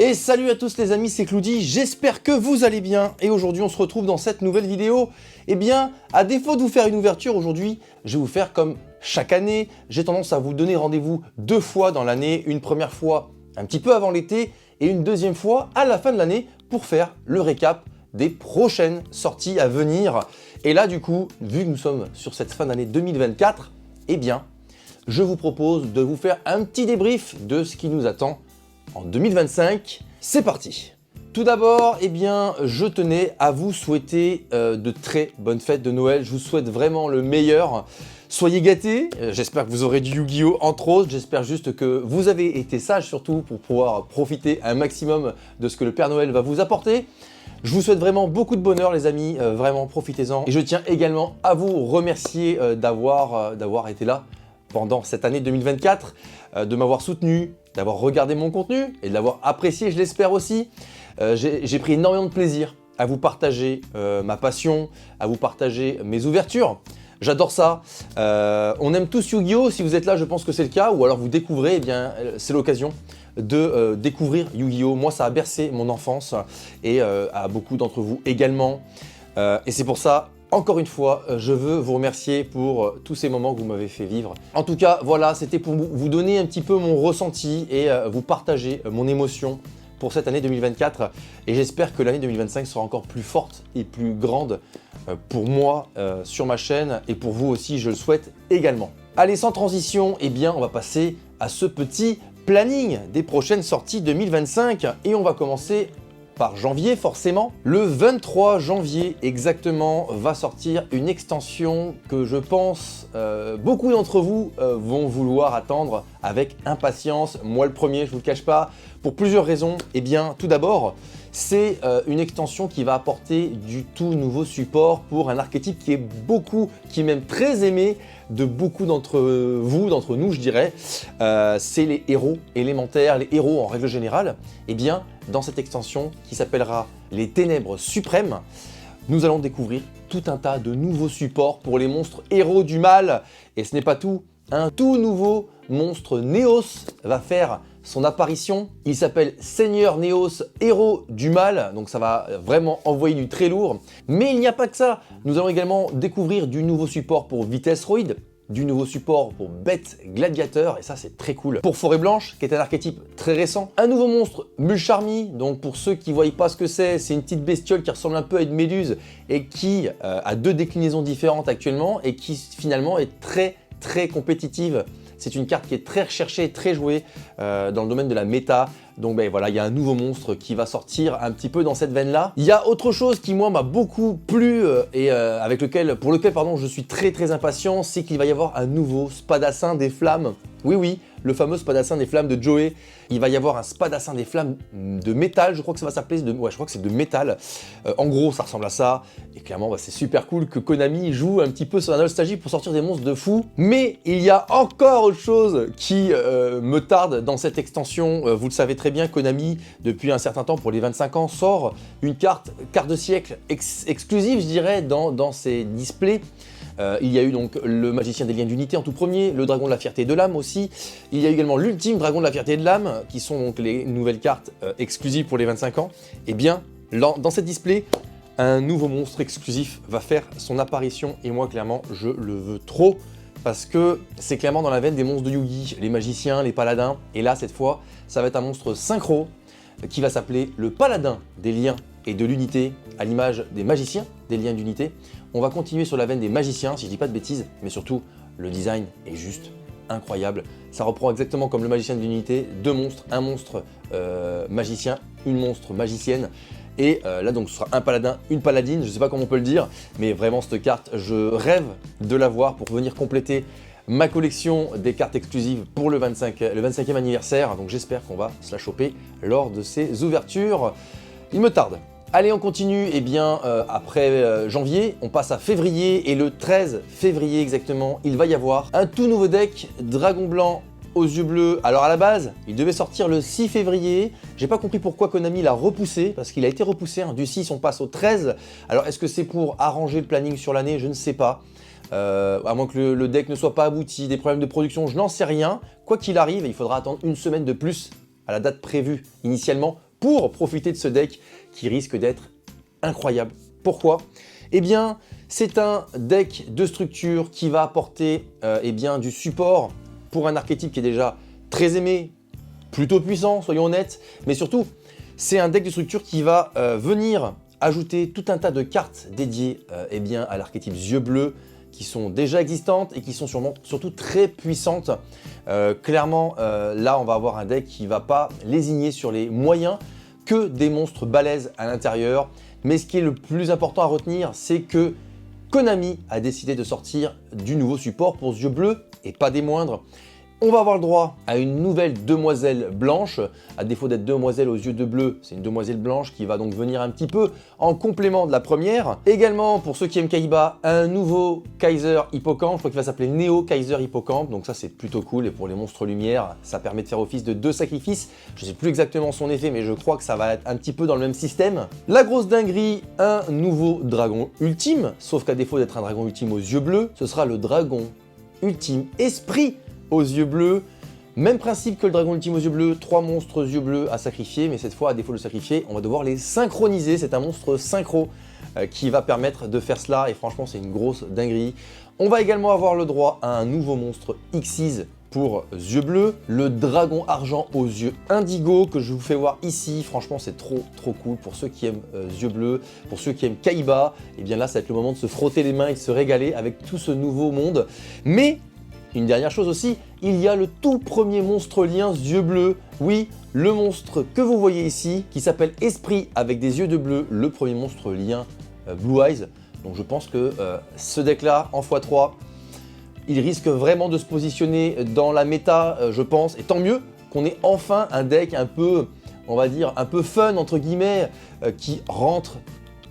Et salut à tous les amis, c'est Cloudy, j'espère que vous allez bien. Et aujourd'hui on se retrouve dans cette nouvelle vidéo. Eh bien, à défaut de vous faire une ouverture aujourd'hui, je vais vous faire comme chaque année. J'ai tendance à vous donner rendez-vous 2 fois dans l'année. Une première fois un petit peu avant l'été et une deuxième fois à la fin de l'année pour faire le récap des prochaines sorties à venir. Et là du coup, vu que nous sommes sur cette fin d'année 2024, eh bien, je vous propose de vous faire un petit débrief de ce qui nous attend en 2025, c'est parti. Tout d'abord, eh bien, je tenais à vous souhaiter de très bonnes fêtes de Noël. Je vous souhaite vraiment le meilleur. Soyez gâtés. J'espère que vous aurez du Yu-Gi-Oh! Entre autres. J'espère juste que vous avez été sages surtout pour pouvoir profiter un maximum de ce que le Père Noël va vous apporter. Je vous souhaite vraiment beaucoup de bonheur les amis, vraiment profitez-en. Et je tiens également à vous remercier d'avoir été là pendant cette année 2024, de m'avoir soutenu, d'avoir regardé mon contenu et de l'avoir apprécié, je l'espère aussi. J'ai pris énormément de plaisir à vous partager ma passion, à vous partager mes ouvertures. J'adore ça. On aime tous Yu-Gi-Oh! Si vous êtes là, je pense que c'est le cas, ou alors vous découvrez, eh bien, c'est l'occasion de découvrir Yu-Gi-Oh! Moi, ça a bercé mon enfance et à beaucoup d'entre vous également. Et c'est pour ça, encore une fois, je veux vous remercier pour tous ces moments que vous m'avez fait vivre. En tout cas, voilà, c'était pour vous donner un petit peu mon ressenti et vous partager mon émotion pour cette année 2024. Et j'espère que l'année 2025 sera encore plus forte et plus grande pour moi sur ma chaîne et pour vous aussi, je le souhaite également. Allez, sans transition, eh bien, on va passer à ce petit planning des prochaines sorties 2025 et on va commencer par janvier forcément. Le 23 janvier exactement va sortir une extension que je pense beaucoup d'entre vous vont vouloir attendre avec impatience. Moi le premier, je vous le cache pas, pour plusieurs raisons. Eh bien tout d'abord, c'est une extension qui va apporter du tout nouveau support pour un archétype qui est même très aimé de beaucoup d'entre vous, d'entre nous je dirais. C'est les héros élémentaires, les héros en règle générale. Eh bien, dans cette extension qui s'appellera les Ténèbres Suprêmes, nous allons découvrir tout un tas de nouveaux supports pour les monstres héros du mal. Et ce n'est pas tout, un tout nouveau monstre Néos va faire son apparition. Il s'appelle Seigneur Néos, héros du mal, donc ça va vraiment envoyer du très lourd. Mais il n'y a pas que ça, nous allons également découvrir du nouveau support pour Vitesse Roid, du nouveau support pour Bête Gladiateur, et ça c'est très cool. Pour Forêt Blanche, qui est un archétype très récent. Un nouveau monstre, Mulcharmy, donc pour ceux qui ne voient pas ce que c'est une petite bestiole qui ressemble un peu à une méduse et qui a 2 déclinaisons différentes actuellement et qui finalement est très compétitive. C'est une carte qui est très recherchée, très jouée dans le domaine de la méta. Donc ben voilà, il y a un nouveau monstre qui va sortir un petit peu dans cette veine-là. Il y a autre chose qui moi m'a beaucoup plu et pour lequel je suis très impatient, c'est qu'il va y avoir un nouveau Spadassin des Flammes. Oui, le fameux Spadassin des Flammes de Joey. Il va y avoir un Spadassin des Flammes de métal, je crois que ça va s'appeler, ouais je crois que c'est de métal. En gros ça ressemble à ça, et clairement bah, c'est super cool que Konami joue un petit peu sur la nostalgie pour sortir des monstres de fou. Mais il y a encore autre chose qui me tarde dans cette extension, vous le savez très bien, Konami depuis un certain temps, pour les 25 ans, sort une carte de siècle exclusive je dirais dans ses displays. Il y a eu donc le magicien des liens d'unité en tout premier, le dragon de la fierté de l'âme aussi. Il y a également l'ultime dragon de la fierté de l'âme, qui sont donc les nouvelles cartes exclusives pour les 25 ans. Et bien, dans cette display, un nouveau monstre exclusif va faire son apparition. Et moi, clairement, je le veux trop. Parce que c'est clairement dans la veine des monstres de Yu-Gi, les magiciens, les paladins. Et là, cette fois, ça va être un monstre synchro qui va s'appeler le paladin des liens et de l'unité, à l'image des magiciens des liens d'unité. On va continuer sur la veine des magiciens, si je dis pas de bêtises, mais surtout, le design est juste incroyable. Ça reprend exactement comme le magicien de l'unité, 2 monstres, un monstre magicien, une monstre magicienne. Et là donc ce sera un paladin, une paladine, je sais pas comment on peut le dire, mais vraiment cette carte, je rêve de l'avoir pour venir compléter ma collection des cartes exclusives pour le 25e anniversaire. Donc j'espère qu'on va se la choper lors de ces ouvertures. Il me tarde. Allez, on continue. Eh bien, après janvier, on passe à février. Et le 13 février exactement, il va y avoir un tout nouveau deck Dragon Blanc aux yeux bleus. Alors à la base, il devait sortir le 6 février. J'ai pas compris pourquoi Konami l'a repoussé, parce qu'il a été repoussé. Du 6, on passe au 13. Alors est-ce que c'est pour arranger le planning sur l'année? Je ne sais pas. À moins que le deck ne soit pas abouti, des problèmes de production, je n'en sais rien. Quoi qu'il arrive, il faudra attendre une semaine de plus à la date prévue initialement pour profiter de ce deck qui risque d'être incroyable. Pourquoi? Eh bien, c'est un deck de structure qui va apporter eh bien, du support pour un archétype qui est déjà très aimé, plutôt puissant, soyons honnêtes, mais surtout, c'est un deck de structure qui va venir ajouter tout un tas de cartes dédiées eh bien, à l'archétype yeux bleus, qui sont déjà existantes et qui sont surtout très puissantes. Clairement, là, on va avoir un deck qui ne va pas lésigner sur les moyens que des monstres balèzes à l'intérieur. Mais ce qui est le plus important à retenir, c'est que Konami a décidé de sortir du nouveau support pour yeux bleus, et pas des moindres. On va avoir le droit à une nouvelle demoiselle blanche. À défaut d'être demoiselle aux yeux de bleu, c'est une demoiselle blanche qui va donc venir un petit peu en complément de la première. Également, pour ceux qui aiment Kaiba, un nouveau Kaiser Hippocampe. Je crois qu'il va s'appeler Neo Kaiser Hippocampe. Donc ça, c'est plutôt cool. Et pour les monstres lumière, ça permet de faire office de 2 sacrifices. Je ne sais plus exactement son effet, mais je crois que ça va être un petit peu dans le même système. La grosse dinguerie, un nouveau dragon ultime. Sauf qu'à défaut d'être un dragon ultime aux yeux bleus, ce sera le dragon ultime esprit aux yeux bleus. Même principe que le dragon ultime aux yeux bleus, 3 monstres aux yeux bleus à sacrifier, mais cette fois, à défaut de le sacrifier, on va devoir les synchroniser. C'est un monstre synchro qui va permettre de faire cela, et franchement, c'est une grosse dinguerie. On va également avoir le droit à un nouveau monstre Xyz pour yeux bleus, le dragon argent aux yeux indigo que je vous fais voir ici. Franchement, c'est trop cool pour ceux qui aiment yeux bleus, pour ceux qui aiment Kaiba. Et bien là, ça va être le moment de se frotter les mains et de se régaler avec tout ce nouveau monde. Mais une dernière chose aussi, il y a le tout premier monstre lien yeux bleus. Oui, le monstre que vous voyez ici, qui s'appelle Esprit avec des yeux de bleu, le premier monstre lien Blue Eyes. Donc je pense que ce deck-là, en x3, il risque vraiment de se positionner dans la méta, je pense. Et tant mieux qu'on ait enfin un deck un peu, on va dire, un peu fun, entre guillemets, qui rentre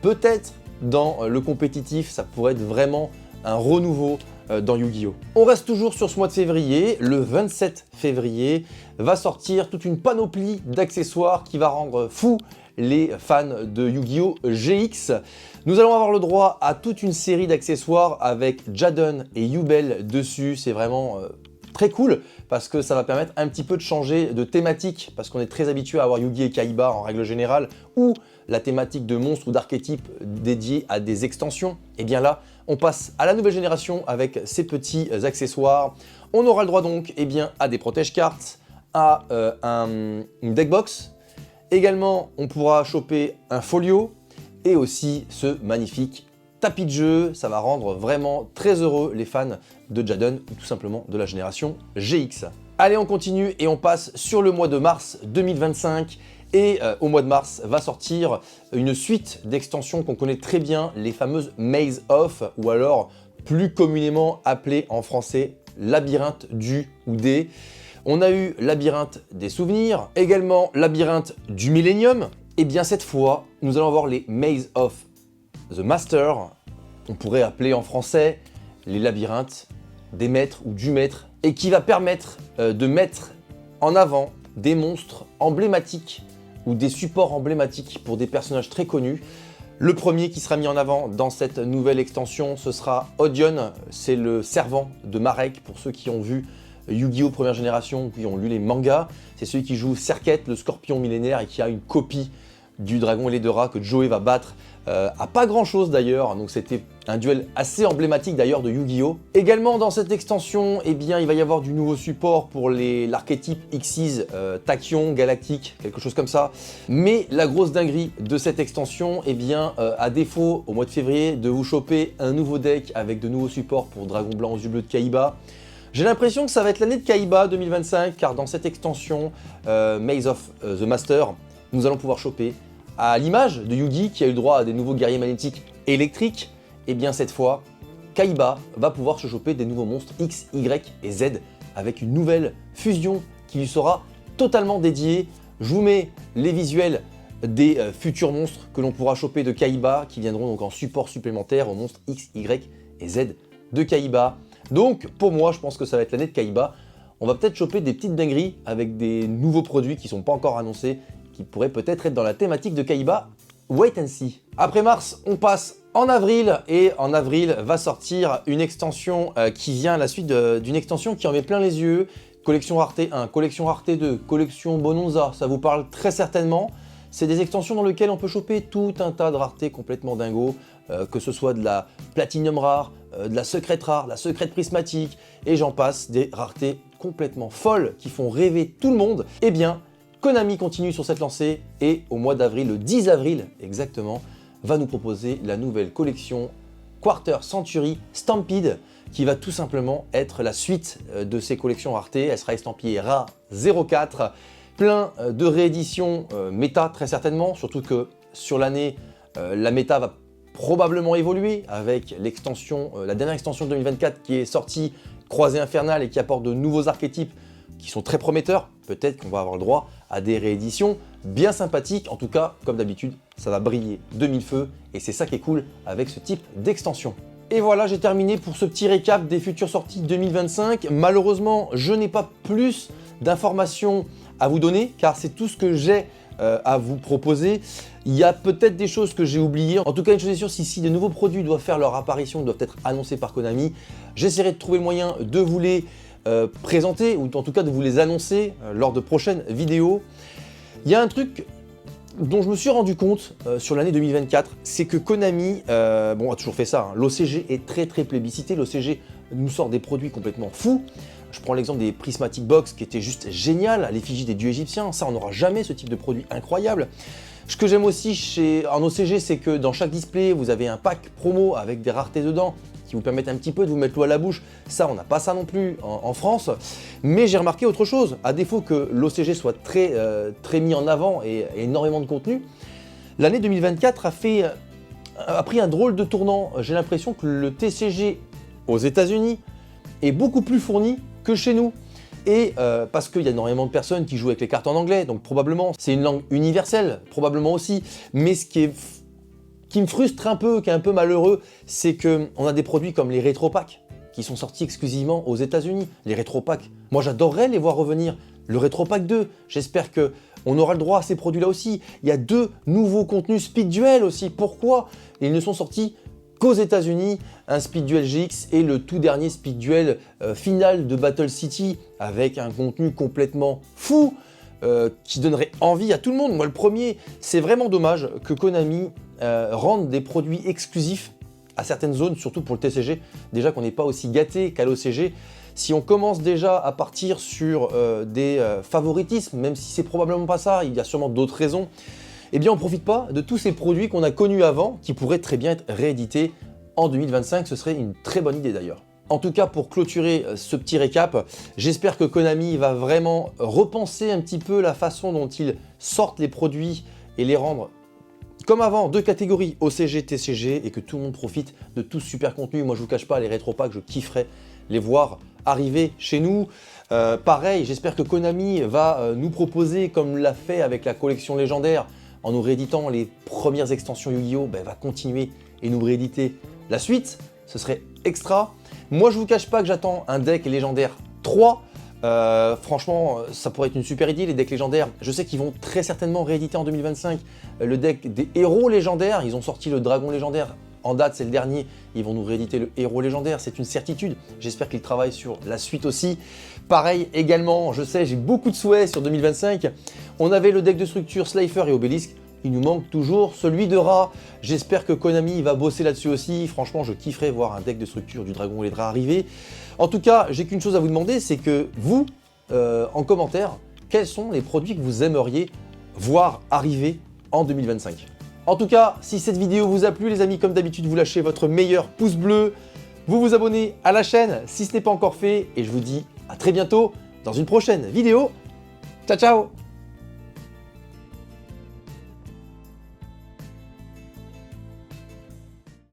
peut-être dans le compétitif. Ça pourrait être vraiment un renouveau dans Yu-Gi-Oh! On reste toujours sur ce mois de février. Le 27 février va sortir toute une panoplie d'accessoires qui va rendre fou les fans de Yu-Gi-Oh! GX. Nous allons avoir le droit à toute une série d'accessoires avec Jaden et Yubel dessus. C'est vraiment très cool parce que ça va permettre un petit peu de changer de thématique, parce qu'on est très habitué à avoir Yugi et Kaiba en règle générale, ou la thématique de monstres ou d'archétypes dédiés à des extensions. Et bien là, on passe à la nouvelle génération avec ces petits accessoires. On aura le droit donc à des protège-cartes, à une deckbox. Également, on pourra choper un folio et aussi ce magnifique tapis de jeu. Ça va rendre vraiment très heureux les fans de Jaden ou tout simplement de la génération GX. Allez, on continue et on passe sur le mois de mars 2025. Et au mois de mars va sortir une suite d'extensions qu'on connaît très bien, les fameuses Maze of, ou alors plus communément appelées en français Labyrinthe du ou des. On a eu Labyrinthe des souvenirs, également Labyrinthe du Millennium. Et bien cette fois, nous allons avoir les Maze of the Master, on pourrait appeler en français les labyrinthes des maîtres ou du maître, et qui va permettre de mettre en avant des monstres emblématiques ou des supports emblématiques pour des personnages très connus. Le premier qui sera mis en avant dans cette nouvelle extension, ce sera Odion. C'est le servant de Marek, pour ceux qui ont vu Yu-Gi-Oh! Première génération, qui ont lu les mangas. C'est celui qui joue Serket, le scorpion millénaire, et qui a une copie du dragon ailé de rat que Joey va battre à pas grand chose d'ailleurs. Donc c'était un duel assez emblématique d'ailleurs de Yu-Gi-Oh! Également dans cette extension, il va y avoir du nouveau support pour l'archétype Xyz, Tachyon, Galactique, quelque chose comme ça. Mais la grosse dinguerie de cette extension, à défaut au mois de février de vous choper un nouveau deck avec de nouveaux supports pour Dragon Blanc aux yeux bleus de Kaiba, j'ai l'impression que ça va être l'année de Kaiba 2025, car dans cette extension Maze of the Master, nous allons pouvoir choper, à l'image de Yugi qui a eu le droit à des nouveaux guerriers magnétiques électriques, et bien cette fois, Kaiba va pouvoir se choper des nouveaux monstres X, Y et Z avec une nouvelle fusion qui lui sera totalement dédiée. Je vous mets les visuels des futurs monstres que l'on pourra choper de Kaiba qui viendront donc en support supplémentaire aux monstres X, Y et Z de Kaiba. Donc pour moi, je pense que ça va être l'année de Kaiba. On va peut-être choper des petites dingueries avec des nouveaux produits qui ne sont pas encore annoncés, qui pourrait peut-être être dans la thématique de Kaiba. Wait and see. Après mars, on passe en avril, et en avril va sortir une extension qui vient à la suite d'une extension qui en met plein les yeux. Collection Rareté 1, Collection Rareté 2, Collection Bononza, ça vous parle très certainement. c'est des extensions dans lesquelles on peut choper tout un tas de raretés complètement dingos, que ce soit de la Platinum rare, de la secrète rare, la secrète prismatique, et j'en passe, des raretés complètement folles qui font rêver tout le monde. Eh bien, Konami continue sur cette lancée et au mois d'avril, le 10 avril exactement, va nous proposer la nouvelle collection Quarter Century Stampede qui va tout simplement être la suite de ces collections raretés. Elle sera estampillée Rare 04, plein de rééditions méta très certainement, surtout que sur l'année, la méta va probablement évoluer avec l'extension, la dernière extension de 2024 qui est sortie, Croisée Infernale, et qui apporte de nouveaux archétypes qui sont très prometteurs. Peut-être qu'on va avoir le droit à des rééditions bien sympathiques. En tout cas, comme d'habitude, ça va briller de mille feux et c'est ça qui est cool avec ce type d'extension. Et voilà, j'ai terminé pour ce petit récap des futures sorties 2025. Malheureusement, je n'ai pas plus d'informations à vous donner car c'est tout ce que j'ai à vous proposer. Il y a peut-être des choses que j'ai oubliées. En tout cas, une chose est sûre, si de nouveaux produits doivent faire leur apparition, doivent être annoncés par Konami, j'essaierai de trouver le moyen de vous les présenter ou en tout cas de vous les annoncer lors de prochaines vidéos. Il y a un truc dont je me suis rendu compte sur l'année 2024, c'est que Konami, a toujours fait ça, hein, l'OCG est très plébiscité, l'OCG nous sort des produits complètement fous. Je prends l'exemple des Prismatic Box qui était juste génial, l'effigie des dieux égyptiens, ça on n'aura jamais ce type de produit incroyable. Ce que j'aime aussi en OCG, c'est que dans chaque display, vous avez un pack promo avec des raretés dedans qui vous permettent un petit peu de vous mettre l'eau à la bouche. Ça, on n'a pas ça non plus en France. Mais j'ai remarqué autre chose. À défaut que l'OCG soit très mis en avant et énormément de contenu, l'année 2024 a pris un drôle de tournant. J'ai l'impression que le TCG aux États-Unis est beaucoup plus fourni que chez nous. Et parce qu'il y a énormément de personnes qui jouent avec les cartes en anglais, donc probablement c'est une langue universelle, probablement aussi. Mais ce qui me frustre un peu, qui est un peu malheureux, c'est qu'on a des produits comme les rétro packs qui sont sortis exclusivement aux États-Unis. Les rétro packs, moi j'adorerais les voir revenir. Le rétro pack 2, j'espère qu'on aura le droit à ces produits-là aussi. Il y a 2 nouveaux contenus Speed Duel aussi. Pourquoi ils ne sont sortis qu'aux États-Unis, un Speed Duel GX et le tout dernier Speed Duel final de Battle City avec un contenu complètement fou qui donnerait envie à tout le monde. Moi le premier, c'est vraiment dommage que Konami rende des produits exclusifs à certaines zones, surtout pour le TCG. Déjà qu'on n'est pas aussi gâté qu'à l'OCG. Si on commence déjà à partir sur des favoritismes, même si c'est probablement pas ça, il y a sûrement d'autres raisons, eh bien on ne profite pas de tous ces produits qu'on a connus avant, qui pourraient très bien être réédités en 2025, ce serait une très bonne idée d'ailleurs. En tout cas, pour clôturer ce petit récap, j'espère que Konami va vraiment repenser un petit peu la façon dont ils sortent les produits et les rendre comme avant, 2 catégories, OCG, TCG, et que tout le monde profite de tout ce super contenu. Moi je vous cache pas, les rétro packs, je kifferais les voir arriver chez nous. Pareil, j'espère que Konami va nous proposer, comme l'a fait avec la collection légendaire, en nous rééditant les premières extensions Yu-Gi-Oh, va continuer et nous rééditer la suite. Ce serait extra. Moi je vous cache pas que j'attends un deck légendaire 3. Franchement, ça pourrait être une super idée, les decks légendaires. Je sais qu'ils vont très certainement rééditer en 2025 le deck des héros légendaires. Ils ont sorti le dragon légendaire. En date, c'est le dernier. Ils vont nous rééditer le héros légendaire, c'est une certitude. J'espère qu'ils travaillent sur la suite aussi. Pareil également, je sais, j'ai beaucoup de souhaits sur 2025. On avait le deck de structure Slifer et Obélisque. Il nous manque toujours celui de Ra. J'espère que Konami va bosser là-dessus aussi. Franchement, je kifferais voir un deck de structure du Dragon et des Rats arriver. En tout cas, j'ai qu'une chose à vous demander, c'est que vous, en commentaire, quels sont les produits que vous aimeriez voir arriver en 2025 ? En tout cas, si cette vidéo vous a plu, les amis, comme d'habitude, vous lâchez votre meilleur pouce bleu, vous vous abonnez à la chaîne si ce n'est pas encore fait, et je vous dis à très bientôt dans une prochaine vidéo. Ciao, ciao!